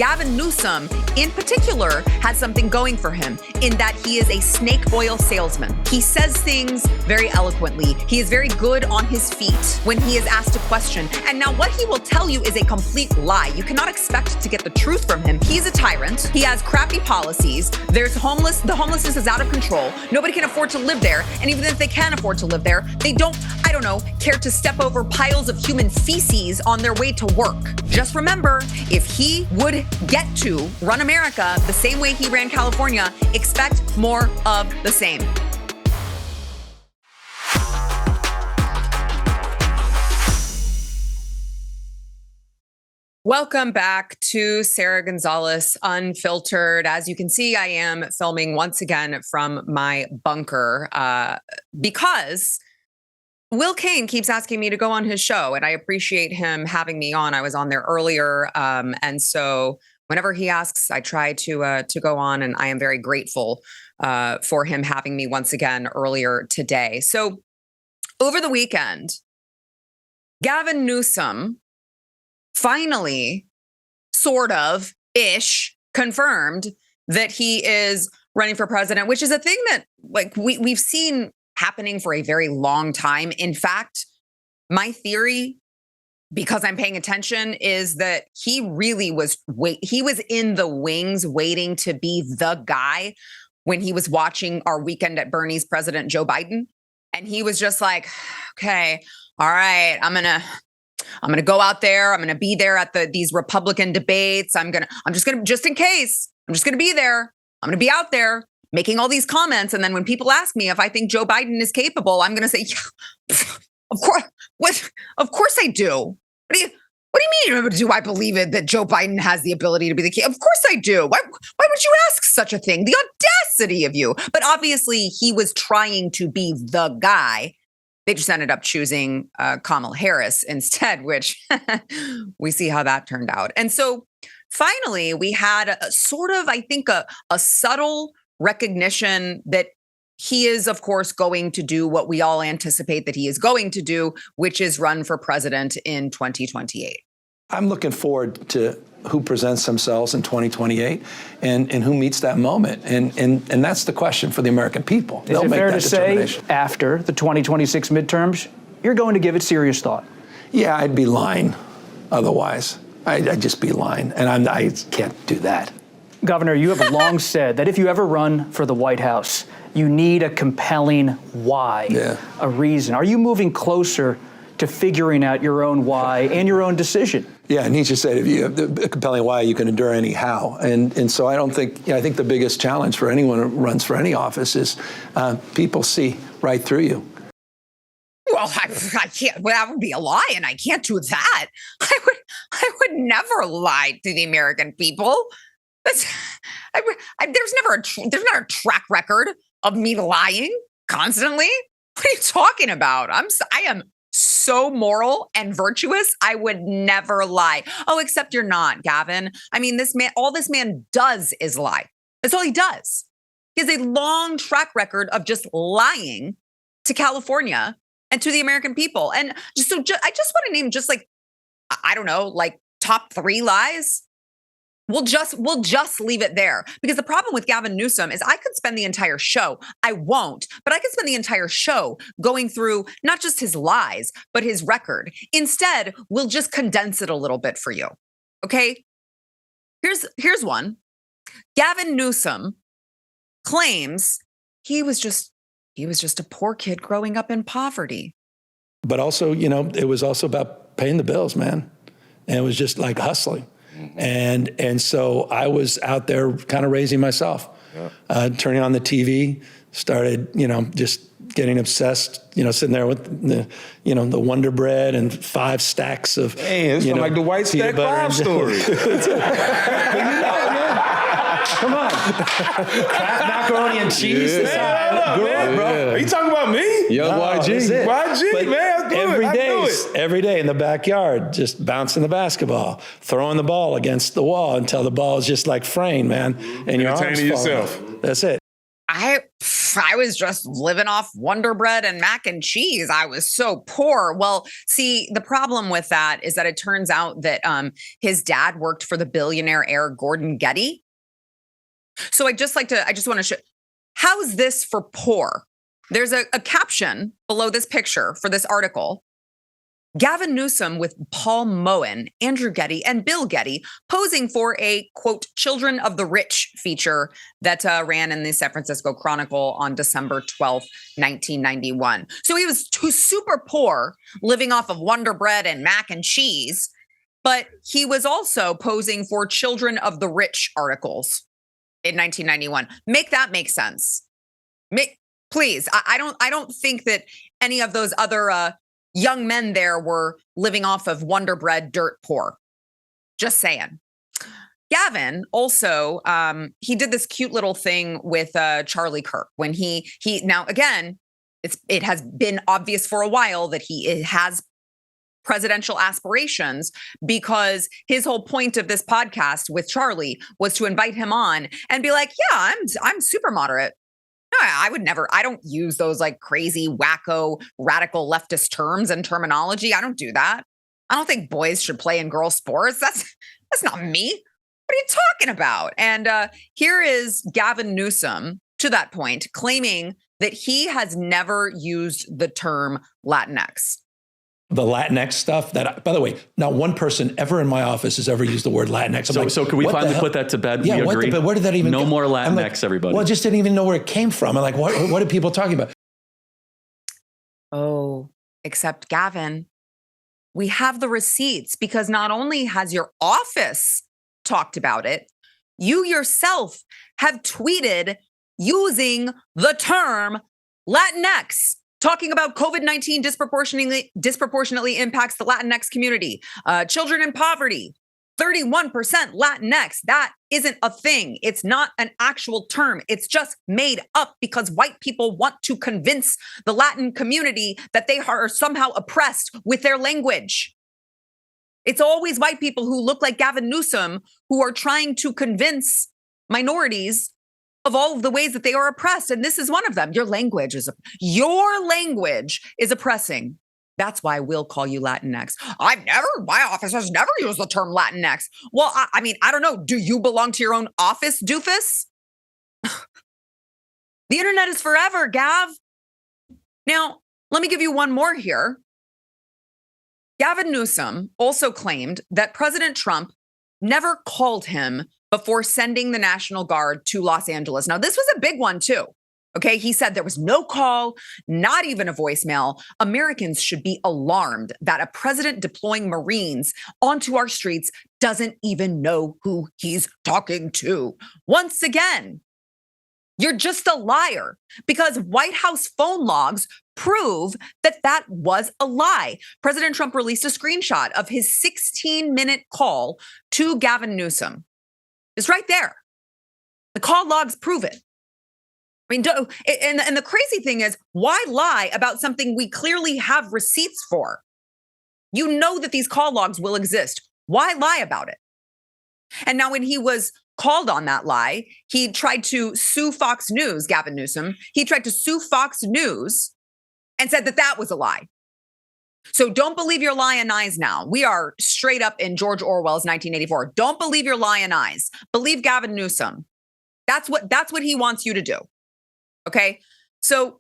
Gavin Newsom, in particular, has something going for him in that he is a snake oil salesman. He says things very eloquently. He is very good on his feet when he is asked a question. And now what he will tell you is a complete lie. You cannot expect to get the truth from him. He's a tyrant. He has crappy policies. The homelessness is out of control. Nobody can afford to live there. And even if they can afford to live there, they don't, care to step over piles of human feces on their way to work. Just remember, if he would get to run America the same way he ran California, expect more of the same. Welcome back to Sara Gonzales Unfiltered. As you can see, I am filming once again from my bunker because Will Cain keeps asking me to go on his show, and I appreciate him having me on. I was on there earlier, and so whenever he asks, I try to go on, and I am very grateful for him having me once again earlier today. So over the weekend, Gavin Newsom finally, sort of, confirmed that he is running for president, which is a thing that we've seen happening for a very long time. In fact, my theory, because I'm paying attention, is that he really was in the wings waiting to be the guy when he was watching Our Weekend at Bernie's President Joe Biden. And he was just like, okay, all right, I'm going to go out there. I'm going to be there at these Republican debates. just in case, I'm just going to be there. I'm going to be out there making all these comments. And then when people ask me if I think Joe Biden is capable, I'm going to say, yeah, of course. Of course I do. What do you mean? Do I believe it that Joe Biden has the ability to be the king? Of course I do. Why would you ask such a thing? The audacity of you. But obviously he was trying to be the guy. They just ended up choosing Kamala Harris instead, which we see how that turned out. And so finally, we had a subtle recognition that he is, of course, going to do what we all anticipate that he is going to do, which is run for president in 2028. I'm looking forward to who presents themselves in 2028 and who meets that moment. And that's the question for the American people. Is it fair to say after the 2026 midterms, you're going to give it serious thought? Yeah, I'd be lying otherwise. I'd just be lying. And I can't do that. Governor, you have long said that if you ever run for the White House, you need a compelling why, a reason. Are you moving closer to figuring out your own why and your own decision? Yeah, Nietzsche said if you have a compelling why, you can endure any how. And so I think the biggest challenge for anyone who runs for any office is people see right through you. Well, I can't. Well, that would be a lie, and I can't do that. I would never lie to the American people. There's not a track record of me lying constantly. What are you talking about? I am so moral and virtuous. I would never lie. Oh, except you're not, Gavin. I mean, all this man does is lie. That's all he does. He has a long track record of just lying to California and to the American people. And I just want to name top 3 lies. We'll just leave it there, because the problem with Gavin Newsom is I could spend the entire show. I won't, but I could spend the entire show going through not just his lies, but his record. Instead, we'll just condense it a little bit for you. Okay? Here's one. Gavin Newsom claims he was just a poor kid growing up in poverty. But also, it was also about paying the bills, man. And it was just like hustling. And so I was out there kind of raising myself, turning on the TV, started, just getting obsessed, sitting there with the Wonder Bread and 5 stacks of, it's like the White Stack 5 story. Come on. Kraft macaroni and cheese. Are you talking about me? Young YG. YG, man. Every day in the backyard, just bouncing the basketball, throwing the ball against the wall until the ball is just like fraying, man. And your arms fall off. That's it. I was just living off Wonder Bread and mac and cheese. I was so poor. Well, see, the problem with that is that it turns out that his dad worked for the billionaire heir Gordon Getty. So I just want to show, how's this for poor? There's a caption below this picture for this article. Gavin Newsom with Paul Moen, Andrew Getty, and Bill Getty posing for a, quote, Children of the Rich feature that ran in the San Francisco Chronicle on December 12th, 1991. So he was super poor, living off of Wonder Bread and mac and cheese, but he was also posing for Children of the Rich articles in 1991. Make that make sense. Please, I don't think that any of those other young men there were living off of Wonder Bread dirt poor. Just saying. Gavin also, he did this cute little thing with Charlie Kirk when he now again, it has been obvious for a while that he has presidential aspirations, because his whole point of this podcast with Charlie was to invite him on and be like, yeah, I'm super moderate. No, I would never, I don't use those like crazy, wacko, radical leftist terms and terminology. I don't do that. I don't think boys should play in girl sports. That's not me. What are you talking about? And here is Gavin Newsom, to that point, claiming that he has never used the term Latinx. The Latinx stuff that, by the way, not one person ever in my office has ever used the word Latinx. So can we finally put that to bed? Yeah, we agree. But where did that even No go? more Latinx, like, everybody. Well, I just didn't even know where it came from. I'm like, what are people talking about? Oh, except Gavin, we have the receipts, because not only has your office talked about it, you yourself have tweeted using the term Latinx, talking about COVID-19 disproportionately impacts the Latinx community. Children in poverty, 31% Latinx. That isn't a thing. It's not an actual term. It's just made up because white people want to convince the Latin community that they are somehow oppressed with their language. It's always white people who look like Gavin Newsom who are trying to convince minorities of all of the ways that they are oppressed. And this is one of them. Your language is oppressing. That's why we'll call you Latinx. My office has never used the term Latinx. Well, I mean, I don't know. Do you belong to your own office, doofus? The internet is forever, Gav. Now, let me give you one more here. Gavin Newsom also claimed that President Trump never called him before sending the National Guard to Los Angeles. Now, this was a big one, too. Okay, he said there was no call, not even a voicemail. Americans should be alarmed that a president deploying Marines onto our streets doesn't even know who he's talking to. Once again, you're just a liar, because White House phone logs prove that that was a lie. President Trump released a screenshot of his 16-minute call to Gavin Newsom. It's right there. The call logs prove it. I mean, and the crazy thing is, why lie about something we clearly have receipts for? You know that these call logs will exist. Why lie about it? And now when he was called on that lie, he tried to sue Fox News, Gavin Newsom. He tried to sue Fox News and said that that was a lie. So don't believe your lying eyes now. We are straight up in George Orwell's 1984. Don't believe your lying eyes. Believe Gavin Newsom. That's what he wants you to do. Okay? So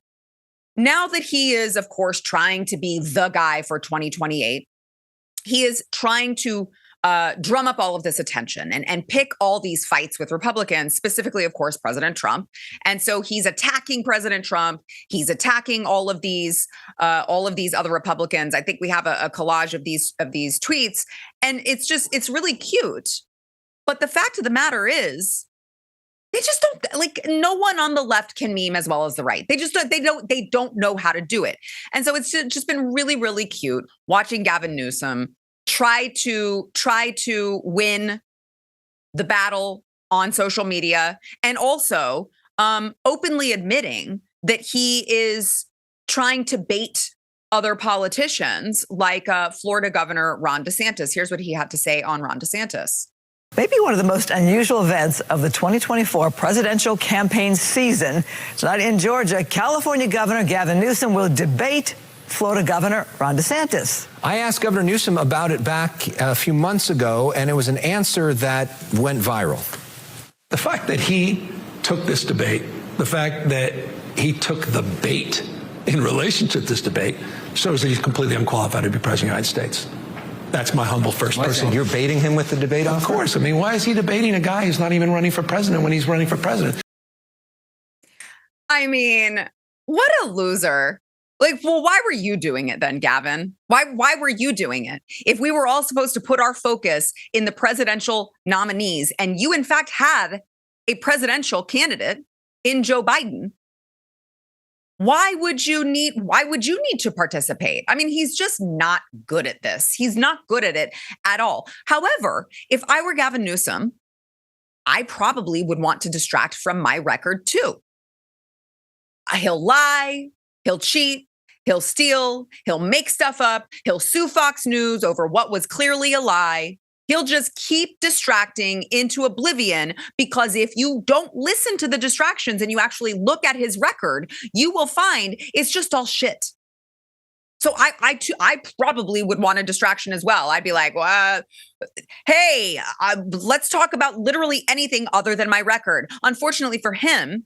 now that he is, of course, trying to be the guy for 2028, he is trying to drum up all of this attention and pick all these fights with Republicans, specifically, of course, President Trump. And so he's attacking President Trump. He's attacking all of these other Republicans. I think we have a collage of these tweets, and it's really cute. But the fact of the matter is, they just don't, like, no one on the left can meme as well as the right. They don't know how to do it. And so it's just been really, really cute watching Gavin Newsom try to win the battle on social media, and also openly admitting that he is trying to bait other politicians like Florida Governor Ron DeSantis. Here's what he had to say on Ron DeSantis. Maybe one of the most unusual events of the 2024 presidential campaign season. Tonight in Georgia, California Governor Gavin Newsom will debate Florida Governor Ron DeSantis. I asked Governor Newsom about it back a few months ago, and it was an answer that went viral. The fact that he took this debate, the fact that he took the bait in relation to this debate, shows that he's completely unqualified to be president of the United States. That's my humble first personal. You're baiting him with the debate offer? Of course. I mean, why is he debating a guy who's not even running for president when he's running for president? I mean, what a loser. Like, well, why were you doing it then, Gavin? Why were you doing it? If we were all supposed to put our focus in the presidential nominees, and you in fact had a presidential candidate in Joe Biden, why would you need to participate? I mean, he's just not good at this. He's not good at it at all. However, if I were Gavin Newsom, I probably would want to distract from my record too. He'll lie, he'll cheat, he'll steal, he'll make stuff up, he'll sue Fox News over what was clearly a lie. He'll just keep distracting into oblivion, because if you don't listen to the distractions and you actually look at his record, you will find it's just all shit. So I probably would want a distraction as well. I'd be like, well, hey, let's talk about literally anything other than my record. Unfortunately for him,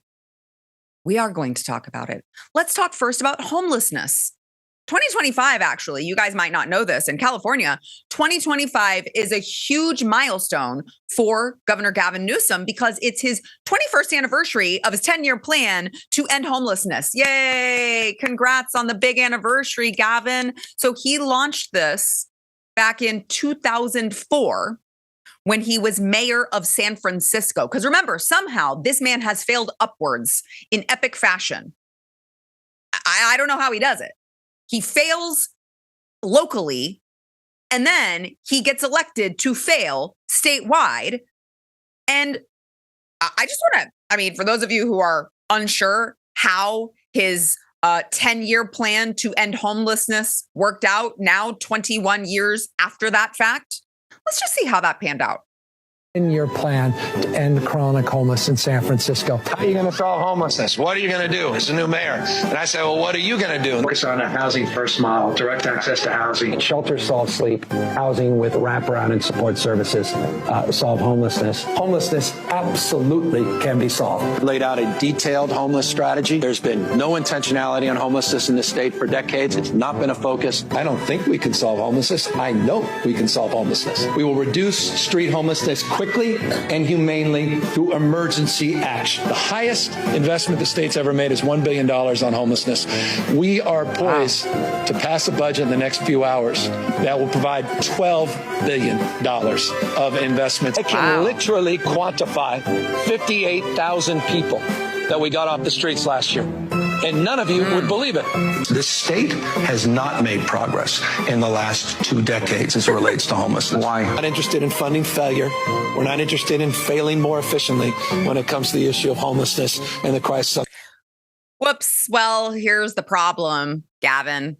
we are going to talk about it. Let's talk first about homelessness. 2025, actually, you guys might not know this. In California, 2025 is a huge milestone for Governor Gavin Newsom because it's his 21st anniversary of his 10-year plan to end homelessness. Yay! Congrats on the big anniversary, Gavin. So he launched this back in 2004 when he was mayor of San Francisco. Because remember, somehow this man has failed upwards in epic fashion. I don't know how he does it. He fails locally, and then he gets elected to fail statewide. And I just want to, I mean, for those of you who are unsure how his 10-year plan to end homelessness worked out now, 21 years after that fact, let's just see how that panned out. In your plan to end chronic homelessness in San Francisco. How are you going to solve homelessness? What are you going to do as a new mayor? And I say, well, what are you going to do? Focus on a housing first model, direct access to housing, shelter, solve sleep, housing with wraparound and support services, solve homelessness. Homelessness absolutely can be solved. Laid out a detailed homeless strategy. There's been no intentionality on homelessness in this state for decades. It's not been a focus. I don't think we can solve homelessness. I know we can solve homelessness. We will reduce street homelessness quickly and humanely through emergency action. The highest investment the state's ever made is $1 billion on homelessness. We are poised to pass a budget in the next few hours that will provide $12 billion of investments. I can literally quantify 58,000 people that we got off the streets last year. And none of you would believe it. This state has not made progress in the last 2 decades as it relates to homelessness. Why? We're not interested in funding failure. We're not interested in failing more efficiently when it comes to the issue of homelessness and the crisis. Whoops. Well, here's the problem, Gavin.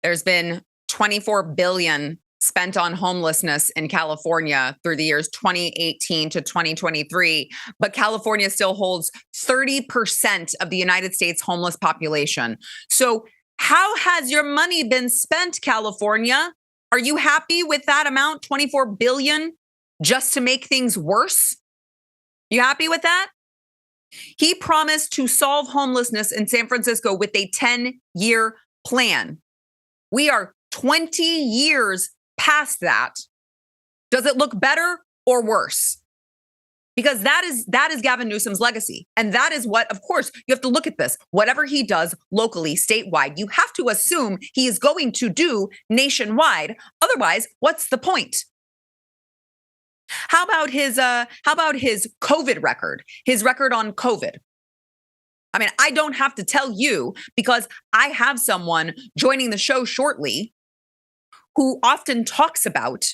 There's been $24 billion spent on homelessness in California through the years 2018 to 2023, but California still holds 30% of the United States homeless population. So how has your money been spent, California? Are you happy with that amount, 24 billion, just to make things worse? You happy with that? He promised to solve homelessness in San Francisco with a 10-year plan. We are 20 years past that. Does it look better or worse? Because that is Gavin Newsom's legacy. And that is what, of course, you have to look at this. Whatever he does locally, statewide, you have to assume he is going to do nationwide. Otherwise, what's the point? How about his COVID record? His record on COVID. I mean, I don't have to tell you because I have someone joining the show shortly who often talks about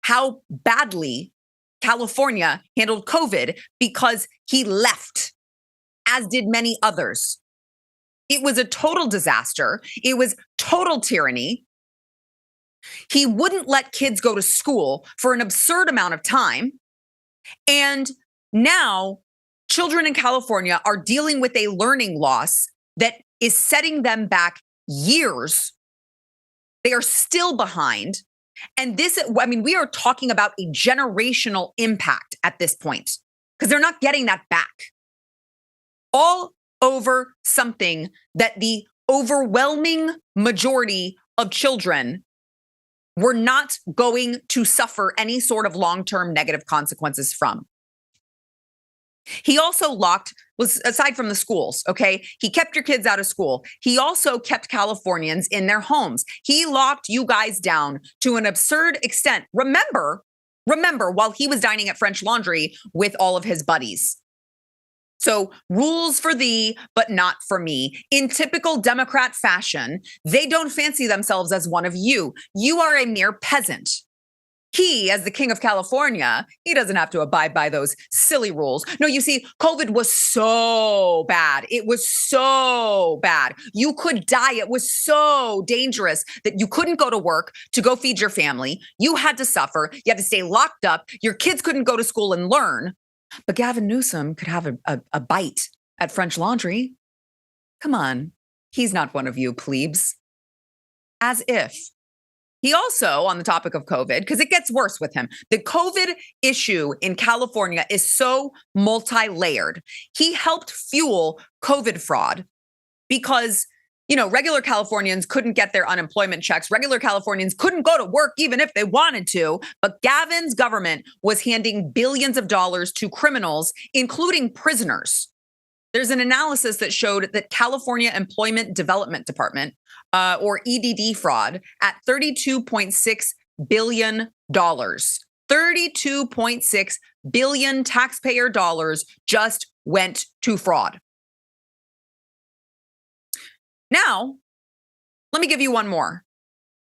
how badly California handled COVID because he left, as did many others. It was a total disaster. It was total tyranny. He wouldn't let kids go to school for an absurd amount of time. And now children in California are dealing with a learning loss that is setting them back years. They are still behind. And this, I mean, we are talking about a generational impact at this point because they're not getting that back. All over something that the overwhelming majority of children were not going to suffer any sort of long-term negative consequences from. He also aside from the schools, okay, he kept your kids out of school. He also kept Californians in their homes. He locked you guys down to an absurd extent. Remember, while he was dining at French Laundry with all of his buddies. So rules for thee, but not for me. In typical Democrat fashion, they don't fancy themselves as one of you. You are a mere peasant. He, as the king of California, he doesn't have to abide by those silly rules. No, you see, COVID was so bad. It was so bad. You could die. It was so dangerous that you couldn't go to work to go feed your family. You had to suffer. You had to stay locked up. Your kids couldn't go to school and learn. But Gavin Newsom could have a bite at French Laundry. Come on. He's not one of you plebes. As if. He also, on the topic of COVID, because it gets worse with him, the COVID issue in California is so multi-layered. He helped fuel COVID fraud because, you know, regular Californians couldn't get their unemployment checks. Regular Californians couldn't go to work even if they wanted to. But Gavin's government was handing billions of dollars to criminals, including prisoners. There's an analysis that showed that California Employment Development Department, or EDD fraud, at $32.6 billion. $32.6 billion taxpayer dollars just went to fraud. Now, let me give you one more.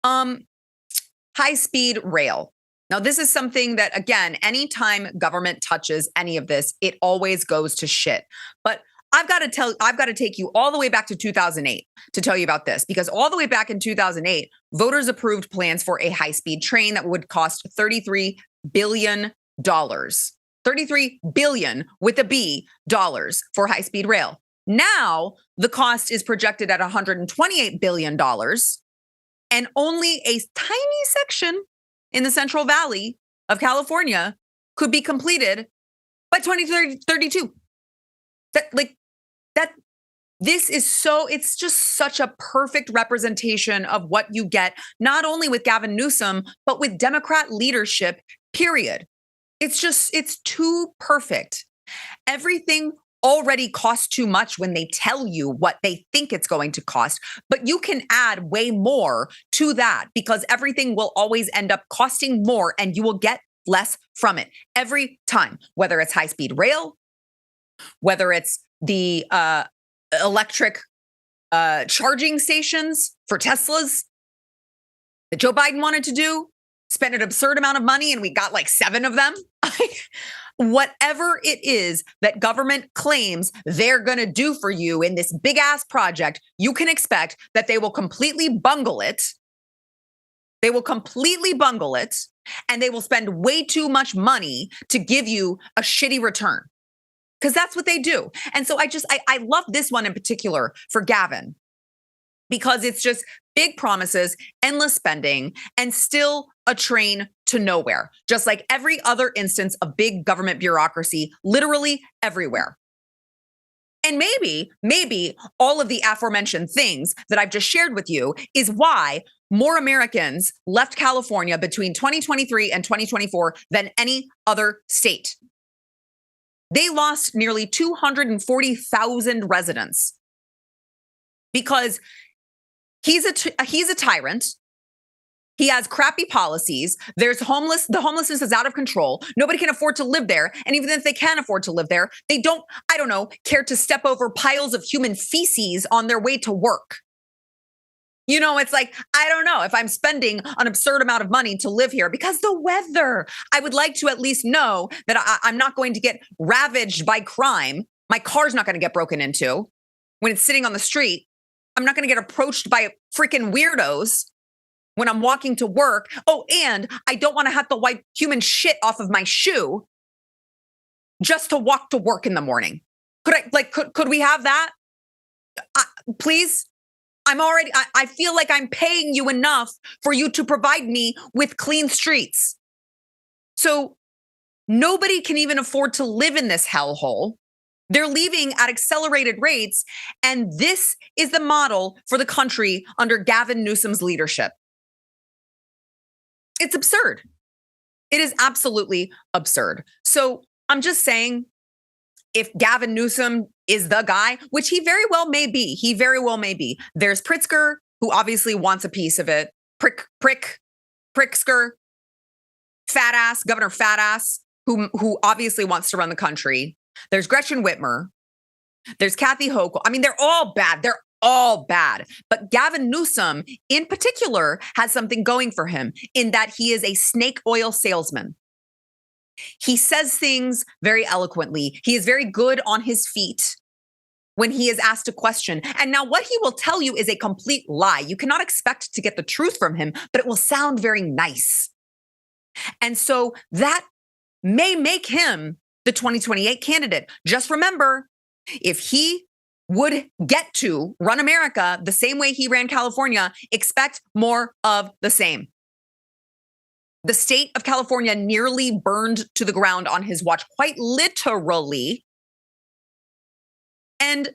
High-speed rail. Now, this is something that, again, anytime government touches any of this, it always goes to shit. But I've got to take you all the way back to 2008 to tell you about this, because all the way back in 2008, voters approved plans for a high-speed train that would cost $33 billion. $33 billion with a B dollars for high-speed rail. Now, the cost is projected at $128 billion, and only a tiny section in the Central Valley of California could be completed by 2032. It's just such a perfect representation of what you get, not only with Gavin Newsom, but with Democrat leadership, period. It's too perfect. Everything already costs too much when they tell you what they think it's going to cost, but you can add way more to that because everything will always end up costing more and you will get less from it every time, whether it's high-speed rail, whether it's the electric charging stations for Teslas that Joe Biden wanted to do, spend an absurd amount of money, and we got like 7 of them. Whatever it is that government claims they're going to do for you in this big ass project, you can expect that they will completely bungle it. They will completely bungle it, and they will spend way too much money to give you a shitty return. Because that's what they do. And so I love this one in particular for Gavin, because it's just big promises, endless spending, and still a train to nowhere, just like every other instance of big government bureaucracy, literally everywhere. And maybe all of the aforementioned things that I've just shared with you is why more Americans left California between 2023 and 2024 than any other state. They lost nearly 240,000 residents because he's a tyrant. He has crappy policies. The homelessness is out of control. Nobody can afford to live there. And even if they can afford to live there, they don't, care to step over piles of human feces on their way to work. You know, it's like, I don't know if I'm spending an absurd amount of money to live here because the weather, I would like to at least know that I'm not going to get ravaged by crime. My car's not going to get broken into when it's sitting on the street. I'm not going to get approached by freaking weirdos when I'm walking to work. Oh, and I don't want to have to wipe human shit off of my shoe just to walk to work in the morning. Could we have that? Please? I feel like I'm paying you enough for you to provide me with clean streets. So nobody can even afford to live in this hellhole. They're leaving at accelerated rates. And this is the model for the country under Gavin Newsom's leadership. It's absurd. It is absolutely absurd. So I'm just saying, if Gavin Newsom is the guy, which he very well may be, there's Pritzker, who obviously wants a piece of it. Pritzker, Governor Fat Ass, who obviously wants to run the country. There's Gretchen Whitmer. There's Kathy Hochul. I mean, they're all bad. They're all bad. But Gavin Newsom, in particular, has something going for him in that he is a snake oil salesman. He says things very eloquently. He is very good on his feet when he is asked a question. And now what he will tell you is a complete lie. You cannot expect to get the truth from him, but it will sound very nice. And so that may make him the 2028 candidate. Just remember, if he would get to run America the same way he ran California, expect more of the same. The state of California nearly burned to the ground on his watch, quite literally. And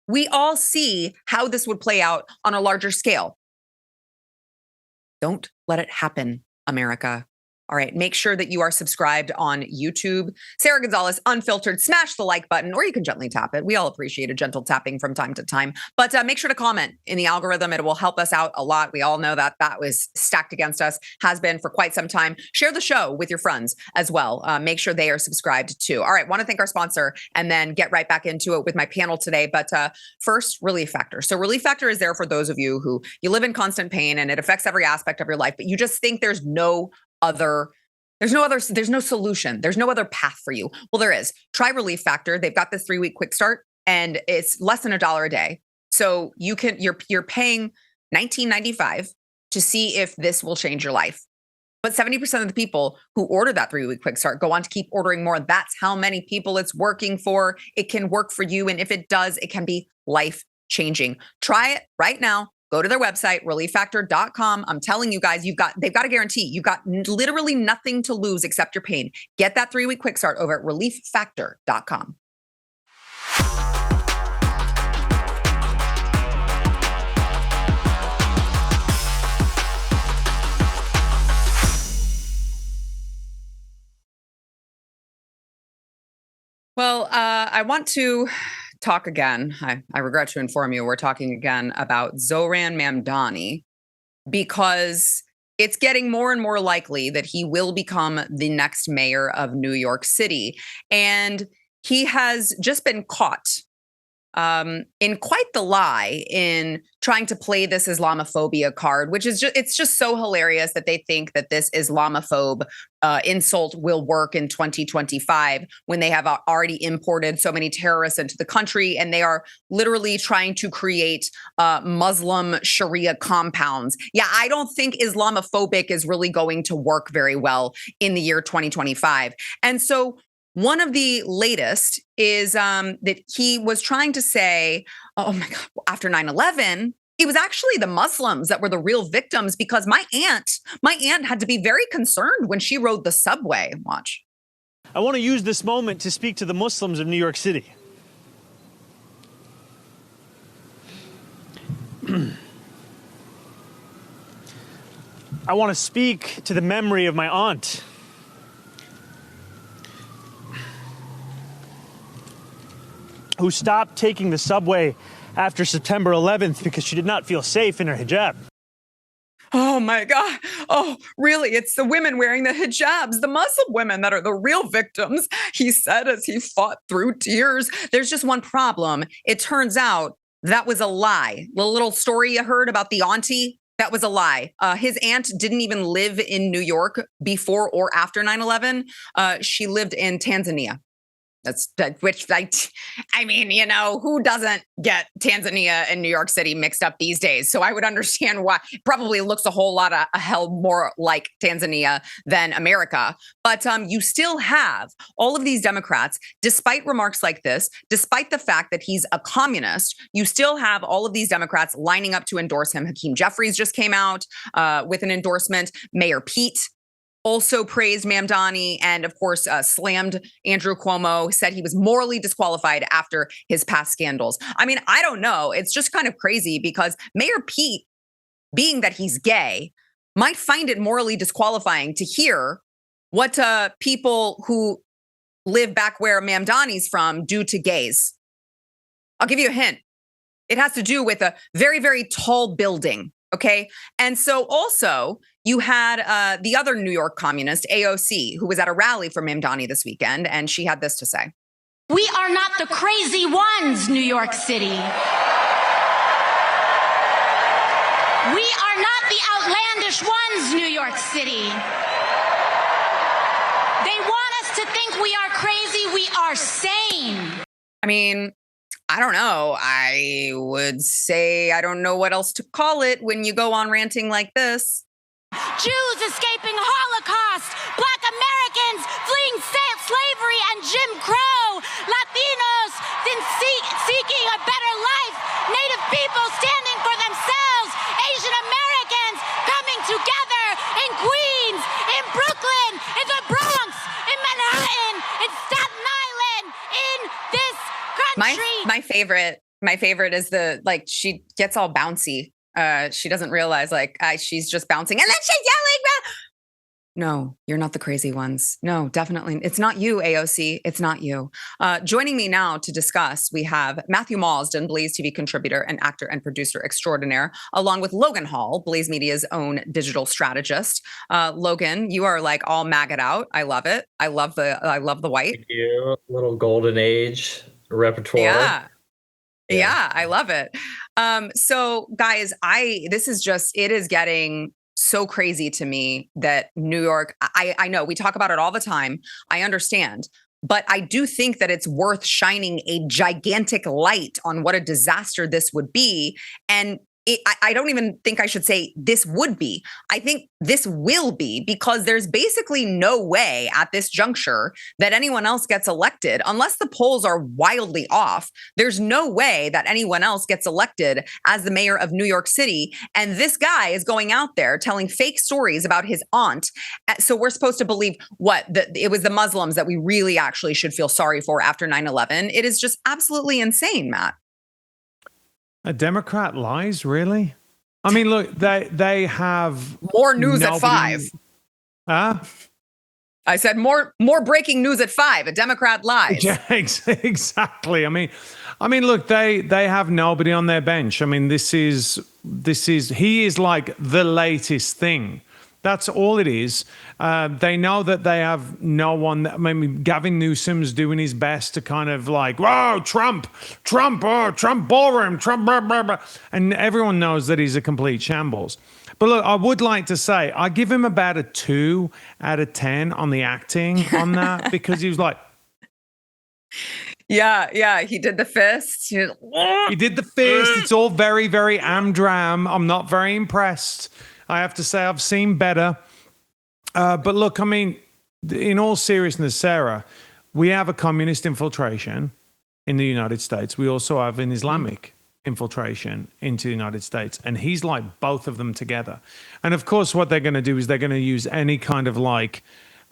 we all see how this would play out on a larger scale. Don't let it happen, America. All right, make sure that you are subscribed on YouTube. Sara Gonzales, Unfiltered. Smash the like button, or you can gently tap it. We all appreciate a gentle tapping from time to time. But make sure to comment in the algorithm. It will help us out a lot. We all know that was stacked against us, has been for quite some time. Share the show with your friends as well. Make sure they are subscribed too. All right, want to thank our sponsor and then get right back into it with my panel today. But first, Relief Factor. So Relief Factor is there for those of you who you live in constant pain and it affects every aspect of your life, but you just think there's no solution. There's no other path for you. Well, there is. Try Relief Factor. They've got this 3-week quick start and it's less than $1 a day. So you're paying $19.95 to see if this will change your life. But 70% of the people who order that 3-week quick start go on to keep ordering more. That's how many people it's working for. It can work for you. And if it does, it can be life changing. Try it right now. Go to their website, relieffactor.com. I'm telling you guys, they've got a guarantee. You've got literally nothing to lose except your pain. Get that 3-week quick start over at relieffactor.com. Well, I want to talk again. I regret to inform you, we're talking again about Zohran Mamdani because it's getting more and more likely that he will become the next mayor of New York City. And he has just been caught in quite the lie in trying to play this Islamophobia card, which is it's just so hilarious that they think that this Islamophobe insult will work in 2025 when they have already imported so many terrorists into the country and they are literally trying to create Muslim Sharia compounds. Yeah, I don't think Islamophobic is really going to work very well in the year 2025. And so one of the latest is that he was trying to say, oh my God, after 9/11, it was actually the Muslims that were the real victims because my aunt had to be very concerned when she rode the subway. Watch. I want to use this moment to speak to the Muslims of New York City. I want to speak to the memory of my aunt. Who stopped taking the subway after September 11th because she did not feel safe in her hijab. Oh my God. Oh, really? It's the women wearing the hijabs, the Muslim women that are the real victims, he said as he fought through tears. There's just one problem. It turns out that was a lie. The little story you heard about the auntie, that was a lie. His aunt didn't even live in New York before or after 9/11. She lived in Tanzania. I mean, you know, who doesn't get Tanzania and New York City mixed up these days? So I would understand why. Probably looks a whole lot of a hell more like Tanzania than America. But you still have all of these Democrats, despite remarks like this, despite the fact that he's a communist, you still have all of these Democrats lining up to endorse him. Hakeem Jeffries just came out with an endorsement. Mayor Pete also praised Mamdani and, of course, slammed Andrew Cuomo, said he was morally disqualified after his past scandals. I mean, I don't know. It's just kind of crazy because Mayor Pete, being that he's gay, might find it morally disqualifying to hear what people who live back where Mamdani's from do to gays. I'll give you a hint. It has to do with a very, very tall building. Okay. And so also you had the other New York communist, AOC, who was at a rally for Mamdani this weekend. And she had this to say. We are not the crazy ones, New York City. We are not the outlandish ones, New York City. They want us to think we are crazy. We are sane. I mean, I don't know. I would say I don't know what else to call it when you go on ranting like this. Jews escaping Holocaust, Black Americans fleeing slavery and Jim Crow, Latinos seeking a better life, Native people standing for themselves, Asian Americans coming together in Queens, in Brooklyn, in the Bronx, in Manhattan, in Staten Island, in this country. My favorite is she gets all bouncy. She doesn't realize she's just bouncing and then she's yelling. No, you're not the crazy ones. No, definitely. It's not you, AOC. It's not you. Joining me now to discuss, we have Matthew Marsden, Blaze TV contributor and actor and producer extraordinaire, along with Logan Hall, Blaze Media's own digital strategist. Logan, you are like all maggot out. I love it. I love the white. Thank you. Little golden age repertoire. Yeah, I love it. So guys, it is getting so crazy to me that New York, I know we talk about it all the time. I understand, but I do think that it's worth shining a gigantic light on what a disaster this would be. And I don't even think I should say this would be. I think this will be, because there's basically no way at this juncture that anyone else gets elected unless the polls are wildly off. There's no way that anyone else gets elected as the mayor of New York City. And this guy is going out there telling fake stories about his aunt. So we're supposed to believe it was the Muslims that we really actually should feel sorry for after 9/11. It is just absolutely insane, Matt. A Democrat lies, really? I mean, look, they have more news at 5. Huh? I said more breaking news at 5. A Democrat lies. Yeah, exactly. I mean, look, they have nobody on their bench. I mean, he is like the latest thing. That's all it is. They know that they have no one. I mean, Gavin Newsom's doing his best to kind of like, whoa, Trump, ballroom, Trump, blah, blah, blah. And everyone knows that he's a complete shambles. But look, I would like to say, I give him about a 2 out of 10 on the acting on that, because he was like, Yeah, he did the fist. He did the fist. It's all very, very amdram. I'm not very impressed. I have to say I've seen better. But look, I mean, in all seriousness, Sara, we have a communist infiltration in the United States. We also have an Islamic infiltration into the United States. And he's like both of them together. And of course, what they're going to do is they're going to use any kind of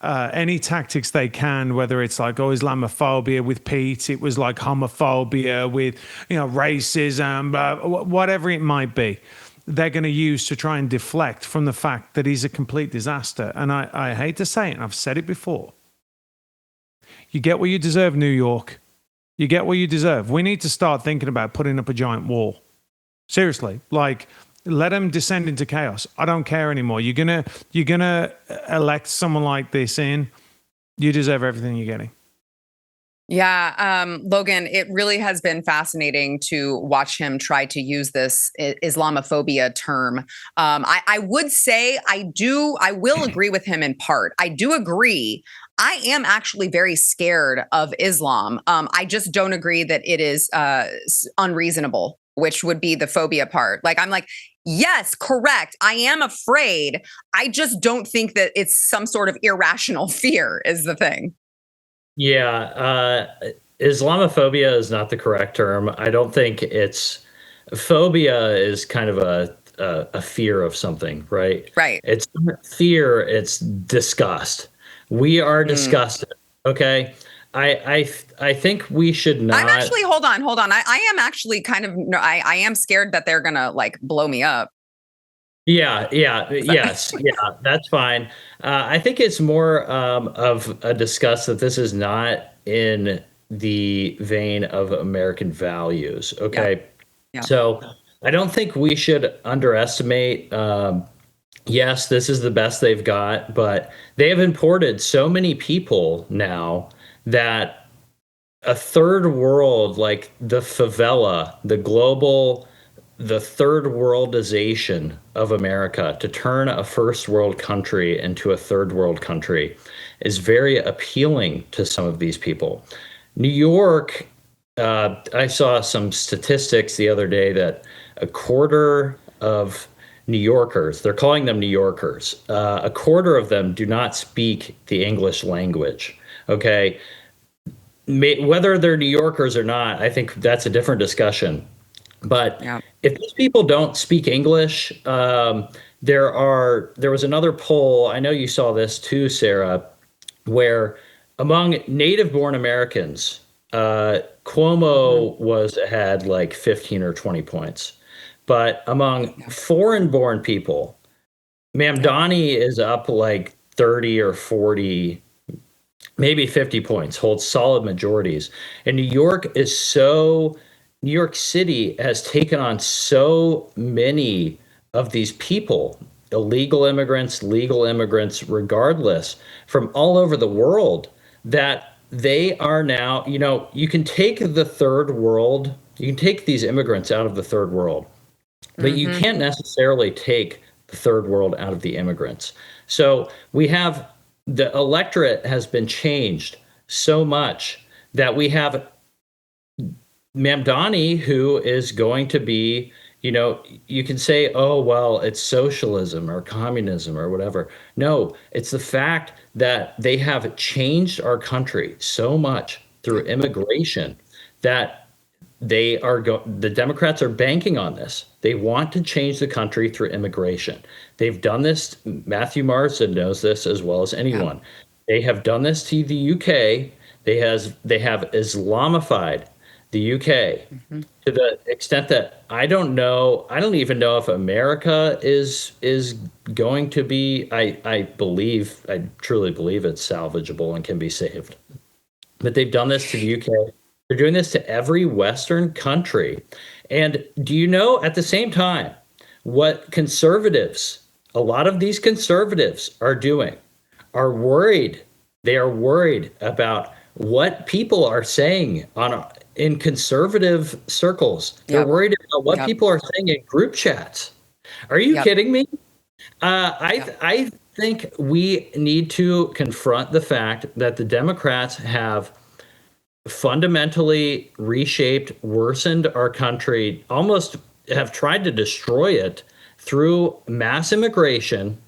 any tactics they can, whether it's like, Islamophobia with Pete, it was like homophobia with, racism, whatever it might be. They're going to use to try and deflect from the fact that he's a complete disaster. And I hate to say it, and I've said it before. You get what you deserve, New York. You get what you deserve. We need to start thinking about putting up a giant wall. Seriously, let them descend into chaos. I don't care anymore. You're gonna elect someone like this in. You deserve everything you're getting. Yeah, Logan, it really has been fascinating to watch him try to use this Islamophobia term. I would say I will agree with him in part. I do agree. I am actually very scared of Islam. I just don't agree that it is unreasonable, which would be the phobia part. Like, I'm like, yes, correct. I am afraid. I just don't think that it's some sort of irrational fear is the thing. Yeah. Islamophobia is not the correct term. I don't think it's phobia is kind of a fear of something, right? Right. It's not fear, it's disgust. We are disgusted. Okay. I think we should not. I'm actually, hold on. I am actually kind of, I am scared that they're going to like blow me up. Yes, that's fine. I think it's more of a disgust that this is not in the vein of American values. Okay. Yeah. So I don't think we should underestimate. Yes, this is the best they've got, but they have imported so many people now that a third world, like the favela, the third worldization of America, to turn a first world country into a third world country is very appealing to some of these people. New York, I saw some statistics the other day that a quarter of New Yorkers, they're calling them New Yorkers, a quarter of them do not speak the English language. Okay. Whether they're New Yorkers or not, I think that's a different discussion. But if these people don't speak English, there was another poll, I know you saw this too, Sarah, where among native-born Americans, Cuomo had like 15 or 20 points. But among foreign-born people, Mamdani is up like 30 or 40, maybe 50 points, holds solid majorities. And New York City has taken on so many of these people, illegal immigrants, legal immigrants, regardless, from all over the world, that they are now, you can take the third world, you can take these immigrants out of the third world, but you can't necessarily take the third world out of the immigrants. So the electorate has been changed so much that we have Mamdani, who is going to be, you can say, oh, well, it's socialism or communism or whatever. No, it's the fact that they have changed our country so much through immigration that the Democrats are banking on this. They want to change the country through immigration. They've done this. Matthew Marsden knows this as well as anyone. Yeah. They have done this to the UK. They have Islamified the UK to the extent that I don't even know if America is going to be, I truly believe it's salvageable and can be saved. But they've done this to the UK. They're doing this to every Western country. And do you know at the same time what a lot of these conservatives are doing, are worried. They are worried about what people are saying in conservative circles. They're worried about what people are saying in group chats. Are you kidding me? I think we need to confront the fact that the Democrats have fundamentally reshaped, worsened our country, almost have tried to destroy it through mass immigration,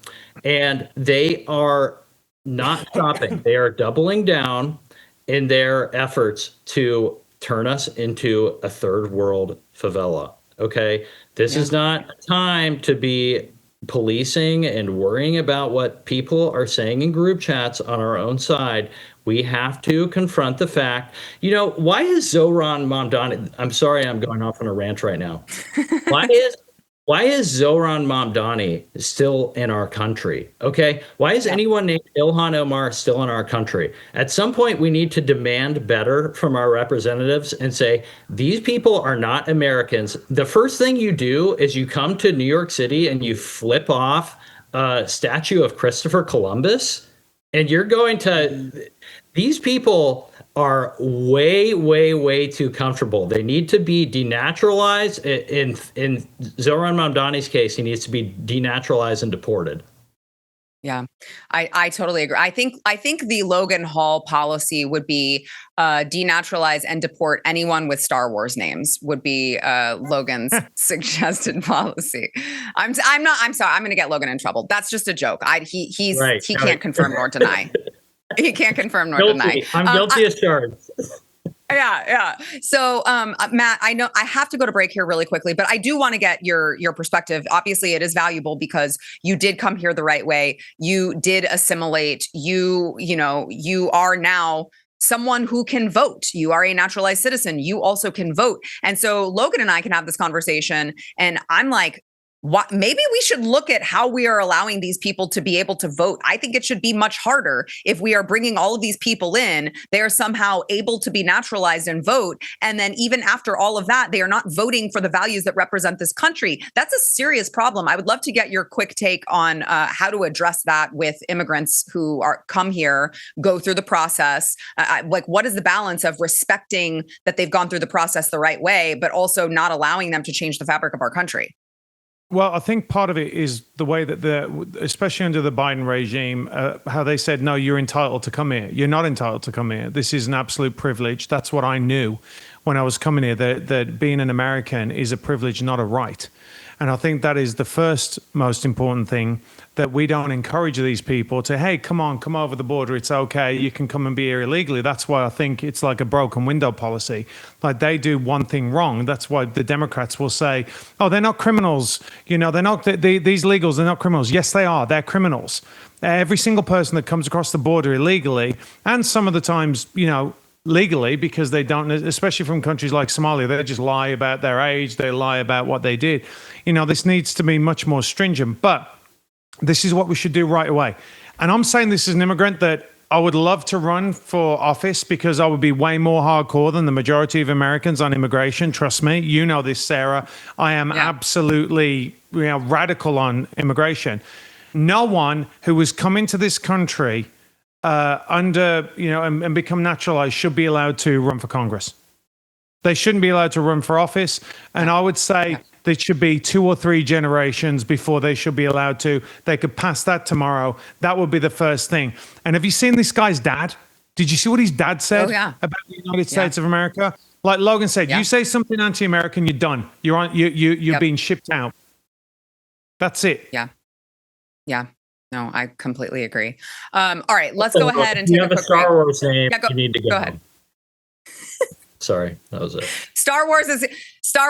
and they are not stopping. They are doubling down in their efforts to turn us into a third world favela. Okay? This is not a time to be policing and worrying about what people are saying in group chats on our own side. We have to confront the fact, why is Zohran Mamdani, I'm sorry I'm going off on a rant right now. Why is Zohran Mamdani still in our country? Okay. Why is anyone named Ilhan Omar still in our country? At some point, we need to demand better from our representatives and say, these people are not Americans. The first thing you do is you come to New York City and you flip off a statue of Christopher Columbus, and you're going to, these people are way, way, way too comfortable. They need to be denaturalized. In Zohran Mamdani's case, he needs to be denaturalized and deported. Yeah, I totally agree. I think the Logan Hall policy would be denaturalize and deport anyone with Star Wars names would be Logan's suggested policy. I'm sorry. I'm going to get Logan in trouble. That's just a joke. He can't confirm nor deny. He can't confirm nor deny. I'm guilty as charged. Yeah. So, Matt, I know I have to go to break here really quickly, but I do want to get your perspective. Obviously, it is valuable because you did come here the right way. You did assimilate. You are now someone who can vote. You are a naturalized citizen. You also can vote. And so Logan and I can have this conversation. And I'm like, what, maybe we should look at how we are allowing these people to be able to vote. I think it should be much harder if we are bringing all of these people in. They are somehow able to be naturalized and vote. And then even after all of that, they are not voting for the values that represent this country. That's a serious problem. I would love to get your quick take on how to address that with immigrants who come here, go through the process. Like, what is the balance of respecting that they've gone through the process the right way, but also not allowing them to change the fabric of our country? Well, I think part of it is the way that especially under the Biden regime, how they said, no, you're entitled to come here. You're not entitled to come here. This is an absolute privilege. That's what I knew when I was coming here, that being an American is a privilege, not a right. And I think that is the first most important thing, that we don't encourage these people to, hey, come over the border. It's okay. You can come and be here illegally. That's why I think it's like a broken window policy. Like, they do one thing wrong. That's why the Democrats will say, oh, they're not criminals. They're not, these illegals, they're not criminals. Yes, they are. They're criminals. Every single person that comes across the border illegally, and some of the times, legally, because they don't, especially from countries like Somalia, they just lie about their age, they lie about what they did. This needs to be much more stringent, but this is what we should do right away. And I'm saying this as an immigrant that I would love to run for office because I would be way more hardcore than the majority of Americans on immigration. Trust me, you know this, Sarah. I am absolutely radical on immigration. No one who has come into this country and become naturalized should be allowed to run for Congress. They shouldn't be allowed to run for office. And I would say there should be 2 or 3 generations before they should be allowed to. They could pass that tomorrow. That would be the first thing. And have you seen this guy's dad? Did you see what his dad said about the United States of America? Like Logan said, you say something anti-American, you're done. You're being shipped out. That's it. Yeah. No, I completely agree. All right, let's go ahead and take a quick break. Star Wars name, you need to go ahead. Sorry, that was it. Star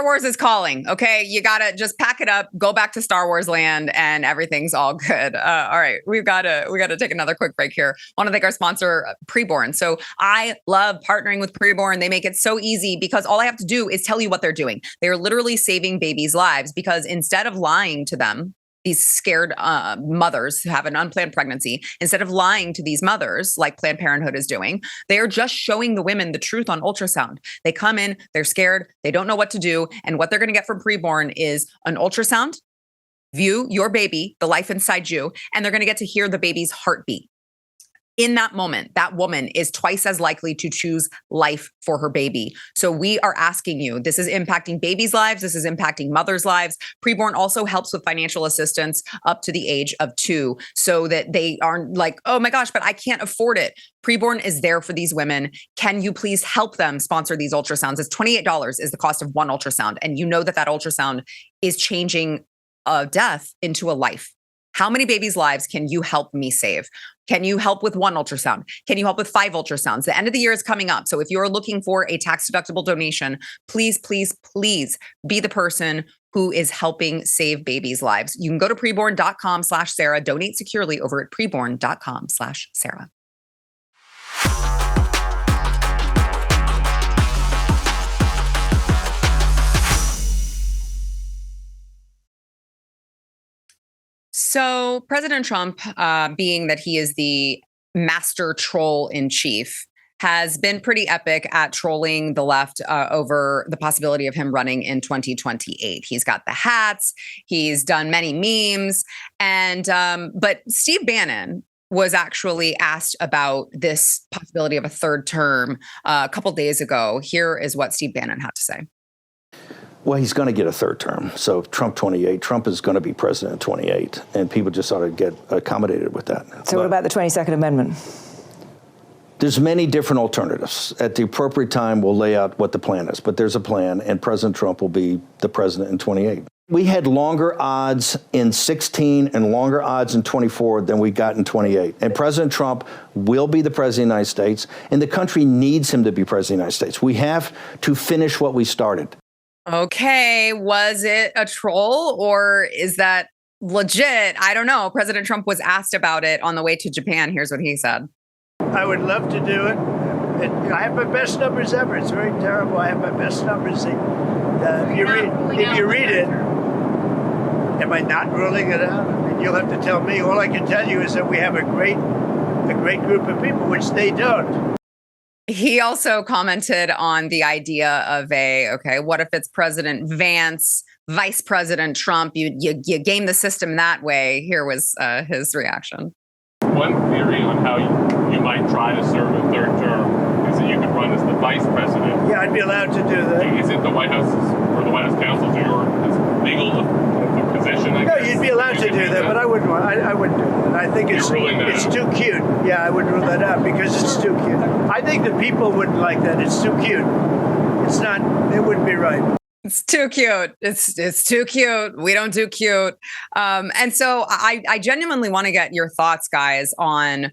Wars is calling. Okay, you gotta just pack it up, go back to Star Wars land, and everything's all good. All right, we gotta take another quick break here. Want to thank our sponsor, PreBorn. So I love partnering with PreBorn. They make it so easy because all I have to do is tell you what they're doing. They're literally saving babies' lives because instead of lying to them, these scared mothers who have an unplanned pregnancy, instead of lying to these mothers like Planned Parenthood is doing, they are just showing the women the truth on ultrasound. They come in, they're scared, they don't know what to do. And what they're going to get from PreBorn is an ultrasound, view your baby, the life inside you, and they're going to get to hear the baby's heartbeat. In that moment, that woman is twice as likely to choose life for her baby. So we are asking you, this is impacting babies' lives. This is impacting mothers' lives. PreBorn also helps with financial assistance up to the age of 2 so that they aren't like, oh my gosh, but I can't afford it. PreBorn is there for these women. Can you please help them sponsor these ultrasounds? It's $28 is the cost of one ultrasound. And you know that ultrasound is changing a death into a life. How many babies' lives can you help me save? Can you help with 1 ultrasound? Can you help with 5 ultrasounds? The end of the year is coming up. So if you're looking for a tax-deductible donation, please, please, please be the person who is helping save babies' lives. You can go to preborn.com/Sarah, donate securely over at preborn.com/Sarah. So President Trump, being that he is the master troll in chief, has been pretty epic at trolling the left over the possibility of him running in 2028. He's got the hats, he's done many memes, and but Steve Bannon was actually asked about this possibility of a third term a couple days ago. Here is what Steve Bannon had to say. Well, he's going to get a third term. So Trump 28, Trump is going to be president in 28, and people just ought to get accommodated with that. So what about the 22nd Amendment? There's many different alternatives. At the appropriate time, we'll lay out what the plan is, but there's a plan, and President Trump will be the president in 28. We had longer odds in 16 and longer odds in 24 than we got in 28. And President Trump will be the president of the United States, and the country needs him to be president of the United States. We have to finish what we started. Okay, was it a troll or is that legit? I don't know. President Trump was asked about it on the way to Japan. Here's what he said. I would love to do it. I have my best numbers ever. It's very terrible. I have my best numbers. If you read it, am I not ruling it out? I mean, you'll have to tell me. All I can tell you is that we have a great group of people, which they don't. He also commented on the idea of what if it's President Vance, Vice President Trump? You game the system that way. Here was his reaction. One theory on how you might try to serve a third term is that you could run as the vice president. Yeah, I'd be allowed to do that. Is it the White House or the White House counsel to your legal position? No, you'd be allowed to do that, but I wouldn't. I wouldn't do it. I think it's too cute. Yeah, I would rule that out because it's too cute. I think the people wouldn't like that. It's too cute. It's not. It wouldn't be right. It's too cute. It's too cute. We don't do cute. And so I genuinely want to get your thoughts, guys, on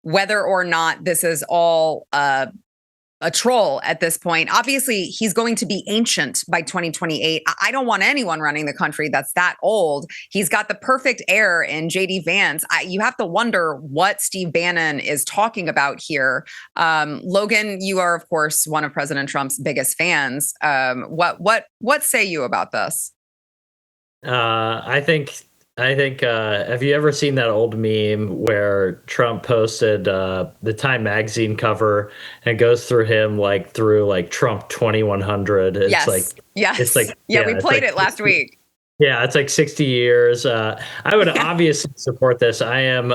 whether or not this is all a troll at this point. Obviously, he's going to be ancient by 2028. I don't want anyone running the country that's that old. He's got the perfect heir in J.D. Vance. You have to wonder what Steve Bannon is talking about here. Logan, you are, of course, one of President Trump's biggest fans. What say you about this? I think have you ever seen that old meme where Trump posted the Time magazine cover and it goes through him through Trump 2100? It's Yes. We played it last week. Yeah, it's 60 years. I would obviously support this. I am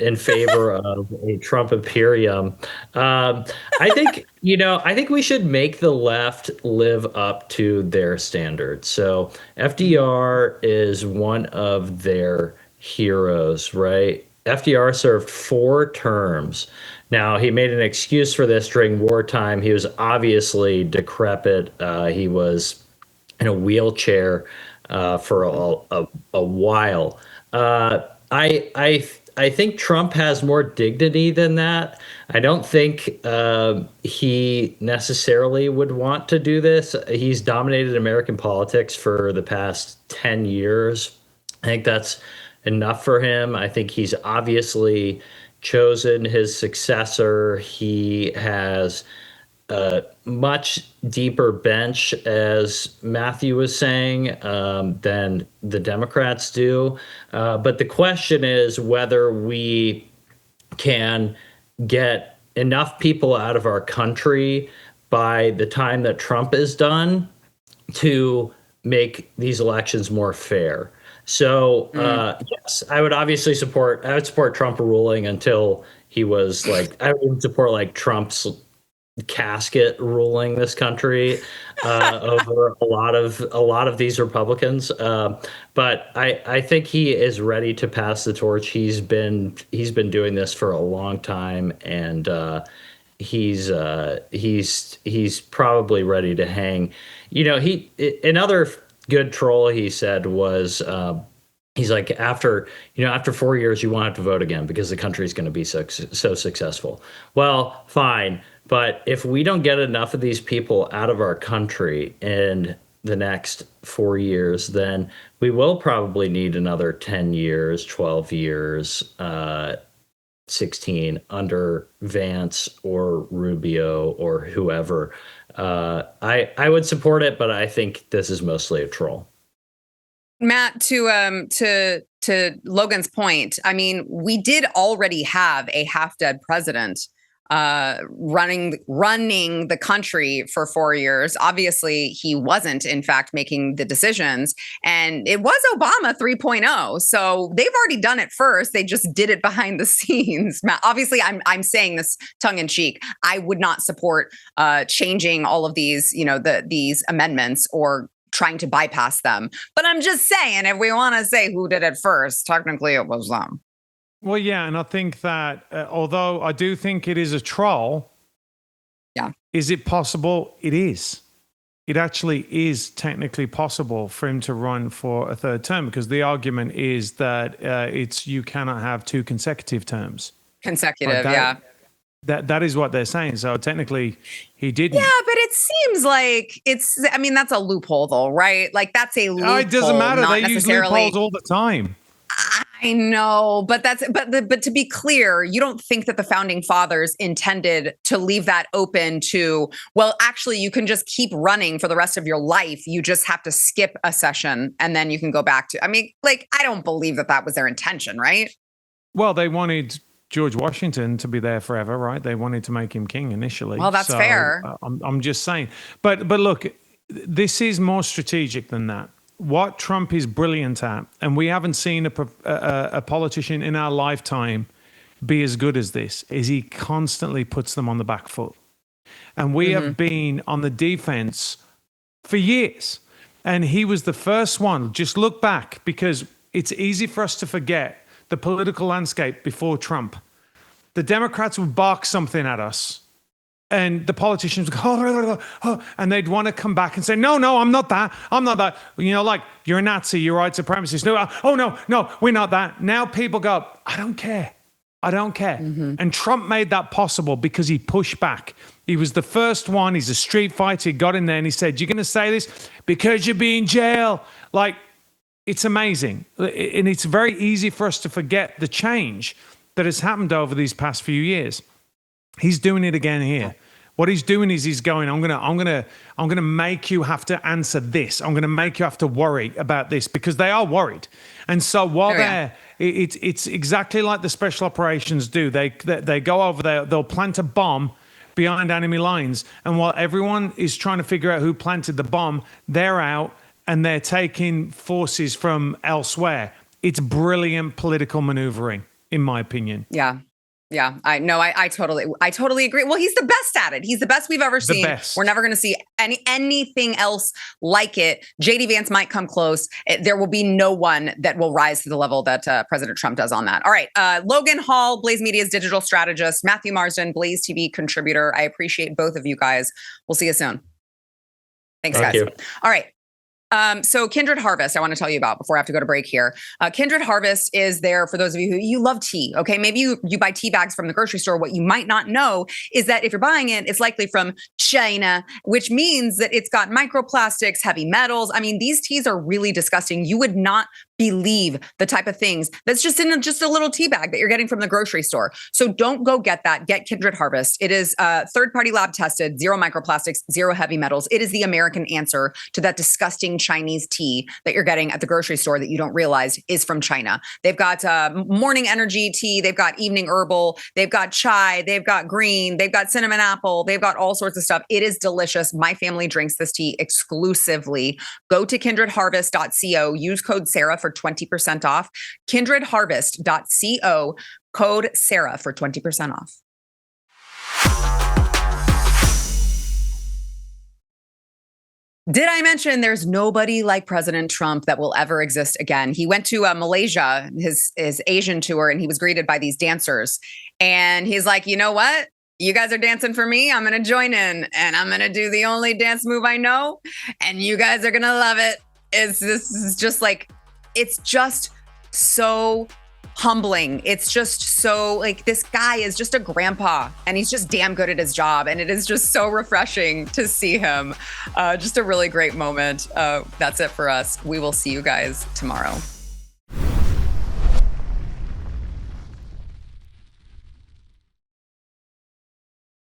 in favor of a Trump imperium. I think we should make the left live up to their standards. So FDR is one of their heroes, right? FDR served 4 terms. Now, he made an excuse for this during wartime. He was obviously decrepit. He was in a wheelchair for a while. I think Trump has more dignity than that. I don't think he necessarily would want to do this. He's dominated American politics for the past 10 years. I think that's enough for him. I think he's obviously chosen his successor. He has a much deeper bench, as Matthew was saying, than the Democrats do. But the question is whether we can get enough people out of our country by the time that Trump is done to make these elections more fair. So, yes, I would obviously support Trump ruling until he was I would support Trump's casket ruling this country over a lot of these Republicans. But I think he is ready to pass the torch. He's been doing this for a long time, and he's probably ready to hang. Another good troll he said was he's after 4 years you won't have to vote again because the country's going to be so successful. Well, fine. But if we don't get enough of these people out of our country in the next 4 years, then we will probably need another 10 years, 12 years, 16 under Vance or Rubio or whoever. I would support it, but I think this is mostly a troll. Matt, to Logan's point, I mean, we did already have a half-dead president running the country for 4 years. Obviously, he wasn't, in fact, making the decisions. And it was Obama 3.0. So they've already done it first. They just did it behind the scenes. Obviously, I'm saying this tongue in cheek. I would not support changing all of these, these amendments or trying to bypass them. But I'm just saying, if we want to say who did it first, technically it was them. Well, yeah, and I think that although I do think it is a troll, is it possible? It is. It actually is technically possible for him to run for a third term, because the argument is that you cannot have 2 consecutive terms. Consecutive, That is what they're saying. So technically, he didn't. Yeah, but it seems like that's a loophole, though, right? Like, that's a loophole. It doesn't matter. They use loopholes all the time. I know, but but to be clear, you don't think that the founding fathers intended to leave that open to, well, actually, you can just keep running for the rest of your life. You just have to skip a session and then you can go back to, I don't believe that was their intention, right? Well, they wanted George Washington to be there forever, right? They wanted to make him king initially. Well, that's fair. I'm just saying. But look, this is more strategic than that. What Trump is brilliant at, and we haven't seen a politician in our lifetime be as good as this, is he constantly puts them on the back foot. And we have been on the defense for years. And he was the first one. Just look back, because it's easy for us to forget the political landscape before Trump. The Democrats would bark something at us, and the politicians would go, and they'd want to come back and say, no, I'm not that. I'm not that. Like, you're a Nazi, you're a white supremacist. No, we're not that. Now people go, I don't care. And Trump made that possible because he pushed back. He was the first one. He's a street fighter. He got in there and he said, you're going to say this because you'll be in jail. Like, it's amazing. And it's very easy for us to forget the change that has happened over these past few years. He's doing it again here. What he's doing is he's going, I'm gonna make you have to answer this. I'm gonna make you have to worry about this, because they are worried. And so while it's exactly like the special operations do. They go over there, they'll plant a bomb behind enemy lines, and while everyone is trying to figure out who planted the bomb, they're out and they're taking forces from elsewhere. It's brilliant political maneuvering, in my opinion. Yeah, I know. I totally agree. Well, he's the best at it. He's the best we've ever seen. We're never going to see anything else like it. JD Vance might come close. There will be no one that will rise to the level that President Trump does on that. All right. Logan Hall, Blaze Media's digital strategist, Matthew Marsden, Blaze TV contributor. I appreciate both of you guys. We'll see you soon. Thanks, guys. You. All right. So Kindred Harvest, I want to tell you about before I have to go to break here. Kindred Harvest is there for those of you who love tea. Okay, maybe you buy tea bags from the grocery store. What you might not know is that if you're buying it, it's likely from China, which means that it's got microplastics, heavy metals. These teas are really disgusting. You would not believe the type of things that's just in just a little tea bag that you're getting from the grocery store. So don't go get that. Get Kindred Harvest. It is third-party lab tested, 0 microplastics, 0 heavy metals. It is the American answer to that disgusting Chinese tea that you're getting at the grocery store that you don't realize is from China. They've got morning energy tea. They've got evening herbal. They've got chai. They've got green. They've got cinnamon apple. They've got all sorts of stuff. It is delicious. My family drinks this tea exclusively. Go to kindredharvest.co. Use code Sara for 20% off. kindredharvest.co. Code Sara for 20% off. Did I mention there's nobody like President Trump that will ever exist again? He went to Malaysia, his Asian tour, and he was greeted by these dancers. And he's like, you know what? You guys are dancing for me. I'm going to join in, and I'm going to do the only dance move I know. And you guys are going to love it. This is just like, it's just so humbling. It's just so like, this guy is just a grandpa and he's just damn good at his job. And it is just so refreshing to see him. Just a really great moment. That's it for us. We will see you guys tomorrow.